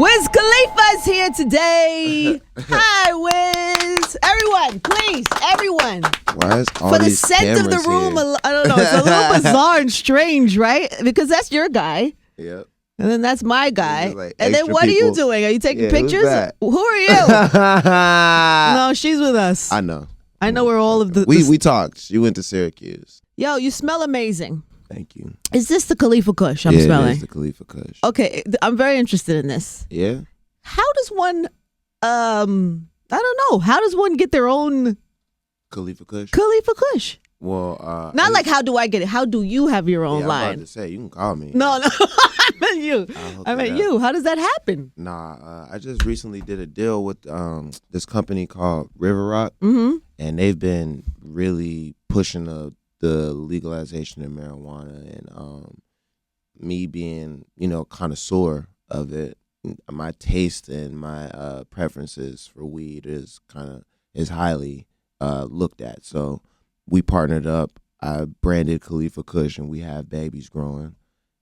Wiz Khalifa is here today. Hi, Wiz. Everyone, please, everyone. Why is all For the these scent of the room, here? I don't know, it's a little bizarre and strange, right? Because that's your guy. Yep. And then that's my guy. Like and then what are you doing? Are you taking pictures? Who are you? No, she's with us. I know. I know where all of the... We talked. She went to Syracuse. Yo, you smell amazing. Thank you. Is this the Khalifa Kush I'm yeah, smelling? it is the Khalifa Kush. Okay, I'm very interested in this. Yeah? How does one, I don't know, how does one get their own Khalifa Kush? Khalifa Kush? Well, Not like how do I get it? How do you have your own I'm line? about to say, you can call me. No, I meant you. I meant you. How does that happen? Nah, I just recently did a deal with this company called River Rock, and they've been really pushing the legalization of marijuana, and me being, connoisseur of it, my taste and my preferences for weed is highly looked at. So we partnered up. I branded Khalifa Kush, and we have babies growing,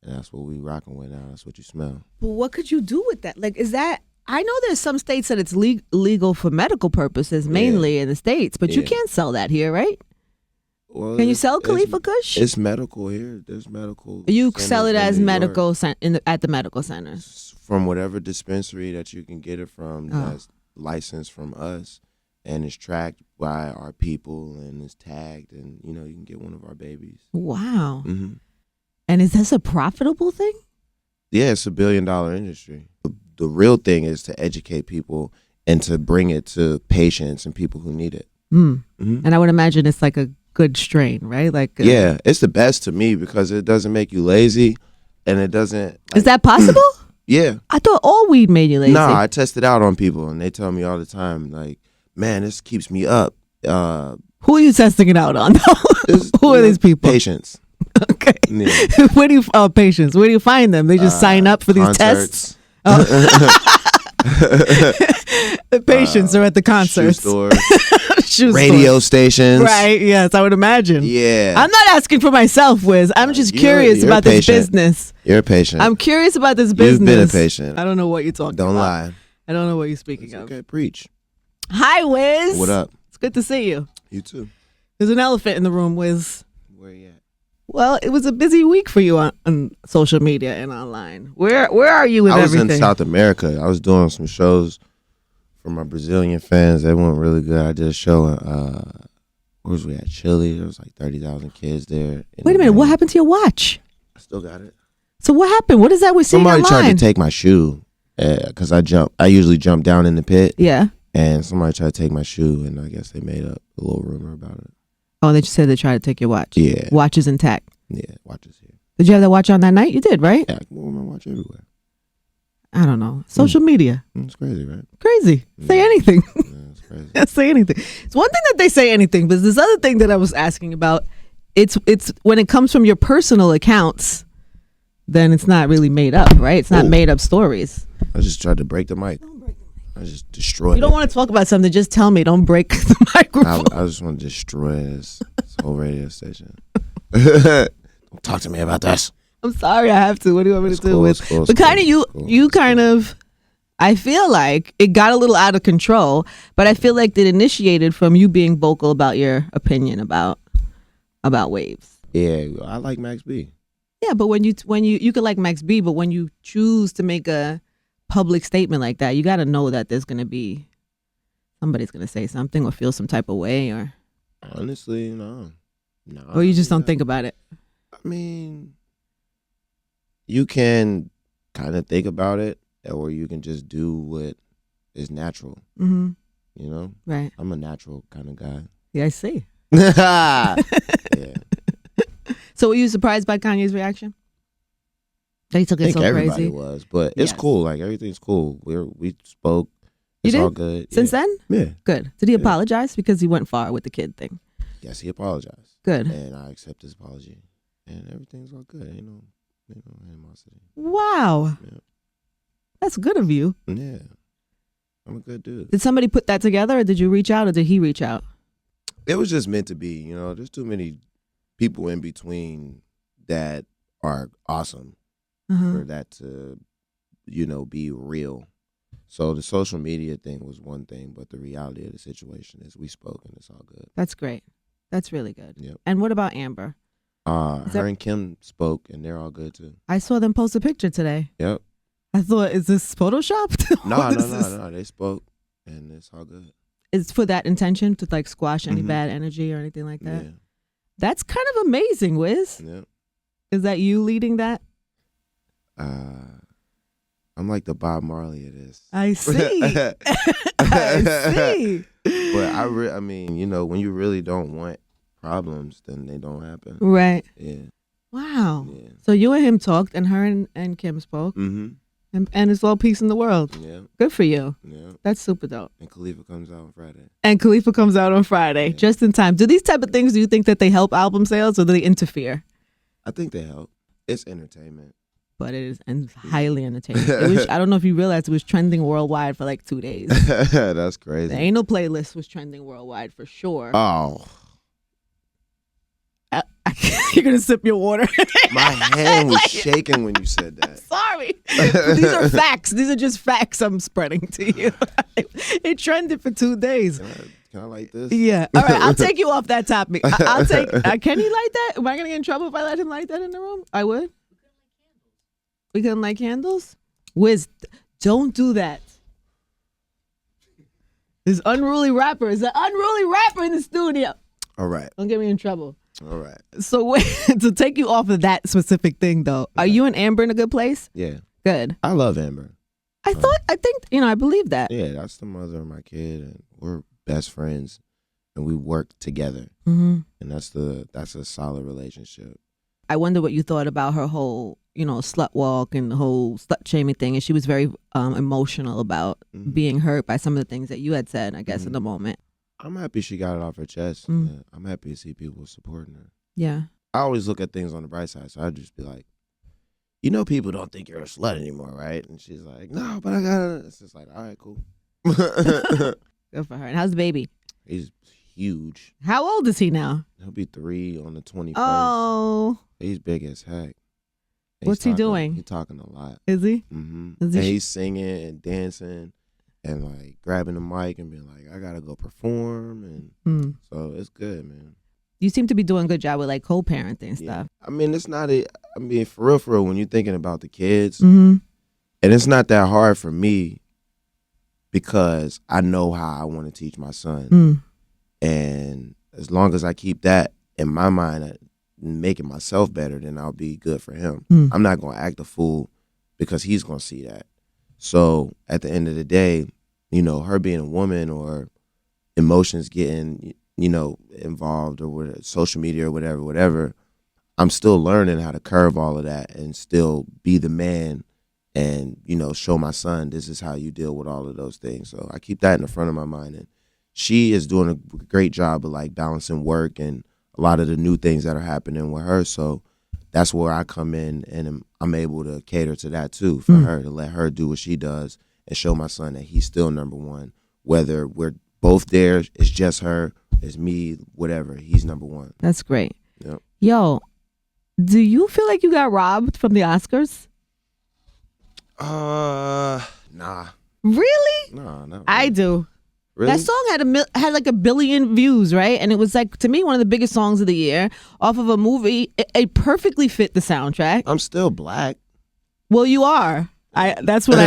and that's what we rocking with now. That's what you smell. But what could you do with that? Like, is that? I know there's some states that it's legal for medical purposes, mainly in the States, but you can't sell that here, right? Well, can you sell Khalifa Kush? It's medical here. There's medical. You sell it as medical at the medical center. From whatever dispensary that you can get it from, that's licensed from us, and it's tracked by our people, and it's tagged, and you can get one of our babies. Wow. Mm-hmm. And is this a profitable thing? Yeah, it's $1 billion industry. The real thing is to educate people and to bring it to patients and people who need it. Mm-hmm. And I would imagine it's like a good strain, right? Like yeah, it's the best to me because it doesn't make you lazy, and it doesn't. Is that possible? Yeah. I thought all weed made you lazy. No, I test it out on people, and they tell me all the time, like, man, this keeps me up. Who are you testing it out on? Who are these people? Patients. Okay. Yeah. Where do you patients? Where do you find them? They just sign up for these tests. Oh. The patients are at the concerts. Shoe stores. Radio stations. Right, yes, I would imagine. Yeah. I'm not asking for myself, Wiz. I'm just curious about this business. You're a patient. I'm curious about this business. You've been a patient. I don't know what you're talking about. Don't lie. I don't know what you're speaking of. Okay, preach. Hi, Wiz. What up? It's good to see you. You too. There's an elephant in the room, Wiz. Where you at? Well, it was a busy week for you on social media and online. Where are you with everything? I was in South America. I was doing some shows for my Brazilian fans. They went really good. I did a show where was we at? Chile. There was like 30,000 kids there. Wait a minute. What happened to your watch? I still got it. So what happened? What is that we're seeing online? Somebody tried to take my shoe because I usually jump down in the pit. Yeah. And somebody tried to take my shoe, and I guess they made up a little rumor about it. Oh, they just said they tried to take your watch. Yeah. Watch is intact. Yeah, watch is here. Did you have that watch on that night? You did, right? Yeah, I can wear my watch everywhere. I don't know. Social media. It's crazy, right? Crazy. Say anything. Yeah, it's crazy. Say anything. It's one thing that they say anything, but this other thing that I was asking about, it's when it comes from your personal accounts, then it's not really made up, right? It's not made up stories. I just tried to break the mic. I just destroyed it. You don't want to talk about something, just tell me. Don't break the microphone. I just want to destroy this whole radio station. Don't talk to me about this. I'm sorry, I have to. What do you want me to do with? But kind of you kind of, I feel like it got a little out of control, but I feel like it initiated from you being vocal about your opinion about waves. Yeah, I like Max B. Yeah, but when you could like Max B, but when you choose to make a public statement like that, you got to know that there's going to be somebody's going to say something or feel some type of way, or honestly, no, or you just don't think about it. I mean, you can kind of think about it, or you can just do what is natural. Mm-hmm. You know, right? I'm a natural kind of guy. Yeah, I see. Yeah. So were you surprised by Kanye's reaction? They took it so crazy. Everybody was, but it's cool. Like, everything's cool. We spoke. It's all good. Since then? Yeah. Good. Did he apologize? Because he went far with the kid thing. Yes, he apologized. Good. And I accept his apology. And everything's all good. Ain't no animosity. Wow. Yeah. That's good of you. Yeah. I'm a good dude. Did somebody put that together, or did you reach out, or did he reach out? It was just meant to be. There's too many people in between that are awesome for that to be real. So the social media thing was one thing, but the reality of the situation is we spoke and it's all good. That's great. That's really good. Yep. And what about Amber? Her and Kim spoke and they're all good too. I saw them post a picture today. Yep. I thought, is this photoshopped? No. They spoke and it's all good. It's for that intention to like squash any bad energy or anything like that? Yeah. That's kind of amazing, Wiz. Yeah. Is that you leading that? I'm like the Bob Marley of this. I see. I see. But I mean, when you really don't want problems, then they don't happen. Right. Yeah. Wow. Yeah. So you and him talked, and her and Kim spoke, and it's all peace in the world. Yeah. Good for you. Yeah. That's super dope. And Khalifa comes out on Friday. Yeah. Just in time. Do these type of things, do you think that they help album sales or do they interfere? I think they help. It's entertainment. But it is highly entertaining. I don't know if you realized it was trending worldwide for like 2 days. That's crazy. The Anal Playlist was trending worldwide for sure. Oh. You're going to sip your water. My hand was shaking when you said that. Sorry. These are facts. These are just facts I'm spreading to you. It trended for 2 days. Can I light this? Yeah. All right. I'll take you off that topic. I'll take. Can he light that? Am I going to get in trouble if I let him light that in the room? I would. We couldn't light candles? Wiz, don't do that. This unruly rapper is an unruly rapper in the studio. All right. Don't get me in trouble. All right. So wait, to take you off of that specific thing though, okay. Are you and Amber in a good place? Yeah. Good. I love Amber. I believe that. Yeah, that's the mother of my kid, and we're best friends, and we work together, and that's a solid relationship. I wonder what you thought about her whole, slut walk and the whole slut shaming thing, and she was very emotional about being hurt by some of the things that you had said, I guess, in the moment. I'm happy she got it off her chest. I'm happy to see people supporting her. Yeah. I always look at things on the bright side, so I'd just be like, people don't think you're a slut anymore, right? And she's like, no, but I got it. It's just like, all right, cool. Good for her. And how's the baby? He's huge. How old is he now? He'll be 3 on the 21st. Oh. He's big as heck. What's he doing? He's talking a lot. Is he? Mm-hmm. And he's singing and dancing and like grabbing the mic and being like, I gotta go perform, and so it's good, man. You seem to be doing a good job with like co-parenting and stuff. I mean, it's not for real, when you're thinking about the kids, and it's not that hard for me because I know how I want to teach my son. And as long as I keep that in my mind, making myself better, then I'll be good for him. I'm not going to act a fool because he's going to see that. So at the end of the day, her being a woman or emotions getting, involved or whatever, social media or whatever, I'm still learning how to curve all of that and still be the man and, show my son this is how you deal with all of those things. So I keep that in the front of my mind. And she is doing a great job of like balancing work and a lot of the new things that are happening with her. So that's where I come in, and I'm able to cater to that too for her, to let her do what she does and show my son that he's still number one. Whether we're both there, it's just her, it's me, whatever, he's number one. That's great. Yep. Yo, do you feel like you got robbed from the Oscars? Nah. Really? No, not really. I do. Really? That song had like 1 billion views, right? And it was like, to me, one of the biggest songs of the year off of a movie. It perfectly fit the soundtrack. I'm still black. Well, you are. That's what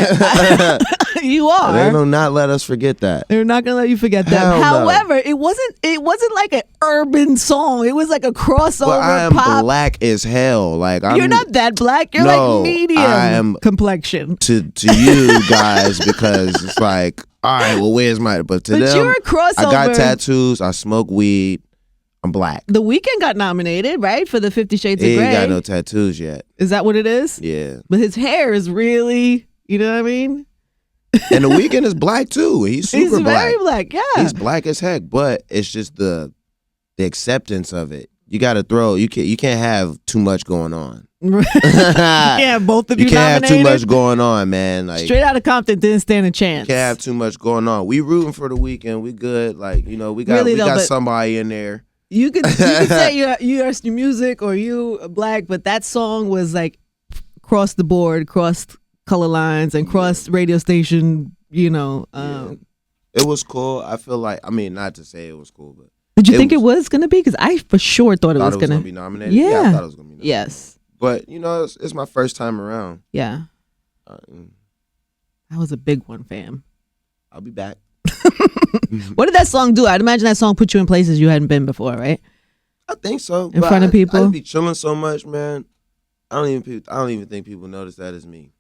you are. They don't not let us forget that. They're not gonna let you forget that. Hell However, no. it wasn't like an urban song. It was like a crossover. But I am pop. black as hell. Like You're not that black. You're like medium I am complexion. To you guys, because it's like, all right, well, where's my? But them, you're a crossover. I got tattoos. I smoke weed. I'm black. The Weeknd got nominated, right, for the 50 Shades of Grey. He ain't got no tattoos yet. Is that what it is? Yeah. But his hair is really, you know what I mean? And The Weeknd is black too. He's super black. He's very black, yeah. He's black as heck, but it's just the acceptance of it. You got to throw. You can't have too much going on. Yeah, both of you. You can't have too much going on, man. Like, Straight Outta Compton didn't stand a chance. You can't have too much going on. We rooting for The Weeknd. We good. Like, we got somebody in there. You could say you're music or you black, but that song was like across the board, crossed color lines and cross radio station, It was cool. I feel like, I mean, not to say it was cool, but did you think it was going to be? Because I for sure thought it was going to be nominated. Yeah. I thought it was going to be nominated. Yes. But, it's my first time around. Yeah. That was a big one, fam. I'll be back. What did that song do? I'd imagine that song put you in places you hadn't been before, right? I think so. In front of people? I'd be chilling so much, man. I don't even think people notice that as me.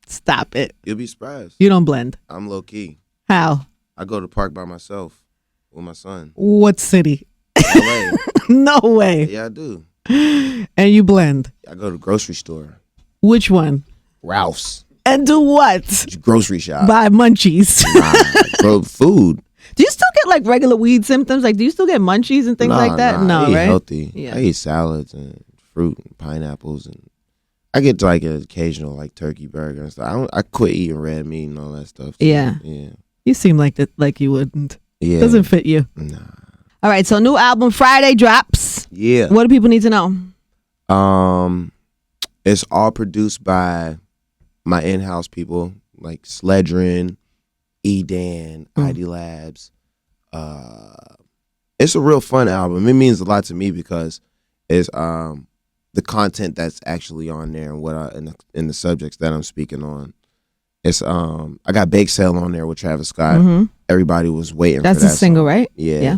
Stop it. You'll be surprised. You don't blend. I'm low key. How? I go to the park by myself with my son. What city? LA. No way. Yeah, I do. And you blend. I go to the grocery store. Which one? Ralph's. And do what? Grocery shop. Buy munchies. Bro, food. Do you still get like regular weed symptoms? Like, do you still get munchies and things like that? No, I eat right? healthy. Yeah. I eat salads and fruit and pineapples, and I get like an occasional like turkey burger and stuff. I quit eating red meat and all that stuff. So, yeah. You seem like that, like you wouldn't. Yeah. Doesn't fit you. Nah. All right. So new album Friday drops. Yeah. What do people need to know? It's all produced by my in-house people like Sledrin, E-Dan, ID Labs. It's a real fun album. It means a lot to me because it's the content that's actually on there and what in the subjects that I'm speaking on. It's I got Bake Sale on there with Travis Scott. Mm-hmm. Everybody was waiting That's for that a single, song. right? Yeah.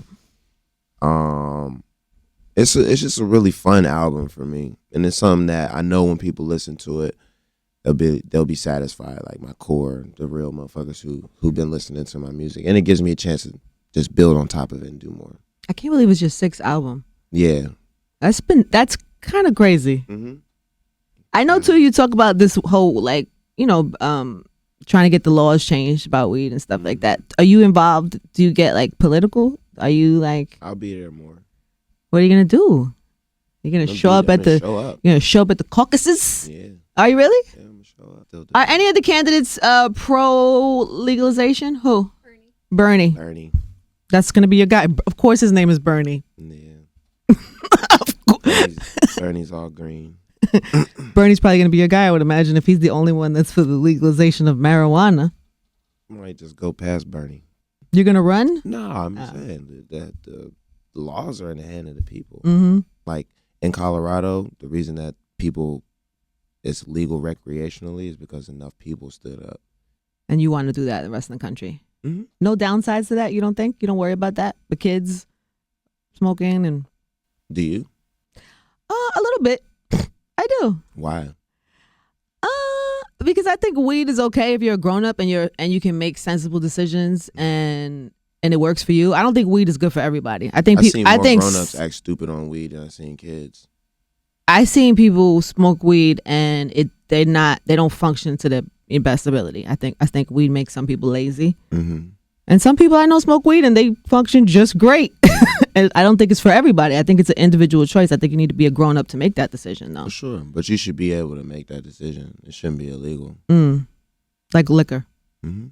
It's just a really fun album for me, and it's something that I know when people listen to it, they'll be satisfied. Like my core, the real motherfuckers who've been listening to my music, and it gives me a chance to just build on top of it and do more. I can't believe it's your 6th album. Yeah, that's kind of crazy. Mm-hmm. I know too. You talk about this whole like trying to get the laws changed about weed and stuff like that. Are you involved? Do you get like political? Are you like? I'll be there more. What are you gonna do? You're gonna show up at the caucuses? Yeah. Are you really? Yeah, I'm gonna show up. Are any of the candidates pro legalization? Who? Bernie. That's gonna be your guy. Of course, his name is Bernie. Yeah. Bernie's all green. Bernie's probably gonna be your guy. I would imagine if he's the only one that's for the legalization of marijuana. I might just go past Bernie. You're gonna run? No, I'm saying that the laws are in the hand of the people. Mm-hmm. Like in Colorado, the reason that it's legal recreationally is because enough people stood up. And you want to do that in the rest of the country? Mm-hmm. No downsides to that, you don't think? You don't worry about that? The kids smoking and... Do you? A little bit. I do. Why? Because I think weed is okay if you're a grown up and you can make sensible decisions and it works for you. I don't think weed is good for everybody. I think grown ups act stupid on weed than I've seen kids. I've seen people smoke weed and they don't function to their best ability. I think weed makes some people lazy. Mm-hmm. And some people I know smoke weed and they function just great. And I don't think it's for everybody. I think it's an individual choice. I think you need to be a grown up to make that decision, though. For sure, but you should be able to make that decision. It shouldn't be illegal. Like liquor. Mm-hmm.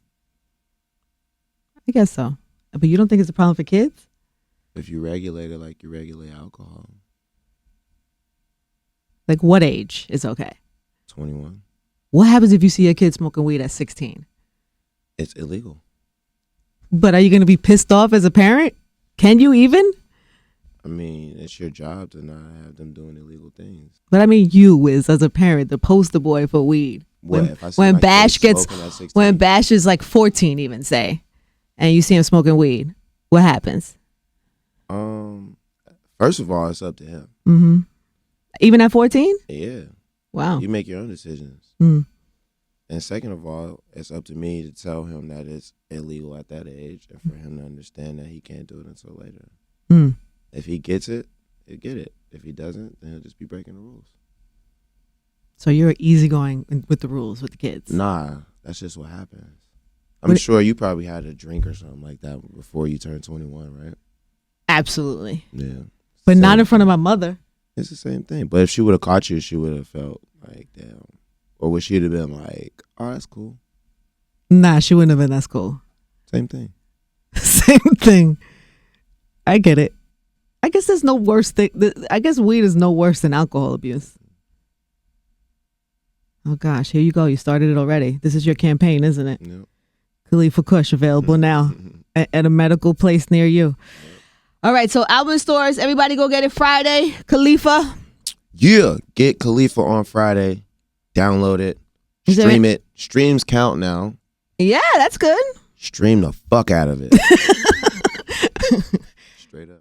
I guess so. But you don't think it's a problem for kids? If you regulate it like you regulate alcohol. Like what age is okay? 21. What happens if you see a kid smoking weed at 16? It's illegal. But are you going to be pissed off as a parent? Can you even? I mean, it's your job to not have them doing illegal things. But I mean, you, Wiz, as a parent, the poster boy for weed. What? When Bash is like 14, even say, and you see him smoking weed, what happens? First of all, it's up to him. Mm-hmm. Even at 14? Yeah. Wow. You make your own decisions. Mm. And second of all, it's up to me to tell him that it's illegal at that age and for him to understand that he can't do it until later. Mm. If he gets it, he'll get it. If he doesn't, then he'll just be breaking the rules. So you're easygoing with the rules with the kids? Nah, that's just what happens. I'm sure you probably had a drink or something like that before you turned 21, right? Absolutely. Yeah. But not in front of my mother. It's the same thing. But if she would have caught you, she would have felt like, damn. Or would she have been like, oh, that's cool? Nah, she wouldn't have been. That's cool. Same thing. Same thing. I get it. I guess there's no worse thing. I guess weed is no worse than alcohol abuse. Oh gosh, here you go. You started it already. This is your campaign, isn't it? Yep. Khalifa Kush available now at a medical place near you. All right, so album stores, everybody go get it Friday. Khalifa. Yeah, get Khalifa on Friday. Download it. Stream it. Streams count now. Yeah, that's good. Stream the fuck out of it. Straight up.